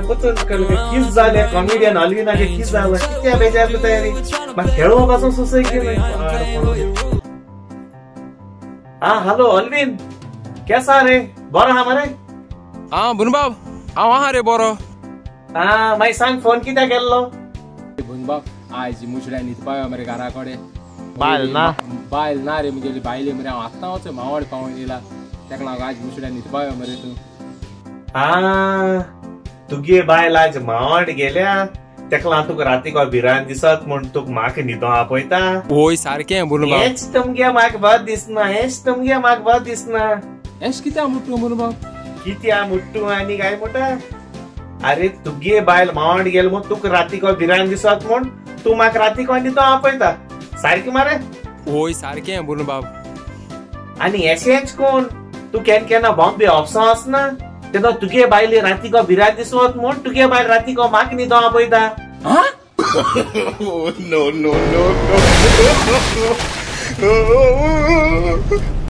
पचून कर किस झाले कॉमेडियन हलवी ना किस झालं किती बेजारली तयारी मग खेळू कसं सुसई केलं हाँ हेलो अलविन कैसा रे बरो हमारे हाँ बुनबाब हाँ रे बरो हाँ मैं सांग फोन कित्याक केल्लो बुनबाब आज मुसड्या न्हिद पायो मरे घराकडे बायल ना रे म्हणजे बायले मरे हांव आत्तां वच मावाड पावून येयला तेका लागून आज मुसड्या न्हिद पायो मरे तूं हाँ तुगे बायल आज मावाड गेल्या तेका लागून तुका रातीक भिरान दिसत म्हण तुका म्हाका न्हिदो आपयता होय सारकें बुनबाब हेच तुमगे म्हाका बरें दिसना हेच तुमगे म्हाका बरें दिसना एश कित्या मुट्टू बुनबाब कित्या मुट्टू आनी काय मोठा अरे तुगे बायल मावाड गेल म्हण तुका रातीक भिरान दिसत म्हण तू म्हाका रातीक न्हिदो आपयता सारकें मरे होय सारकें बुनबाब आनी एशेंच कोण तू केन्ना बॉम्बे ऑफिसां वचना तेन्ना तुगे बायले रातीक भिरान दिसत म्हण तुगे बायल रातीक म्हाका न्हिदो आपयता no.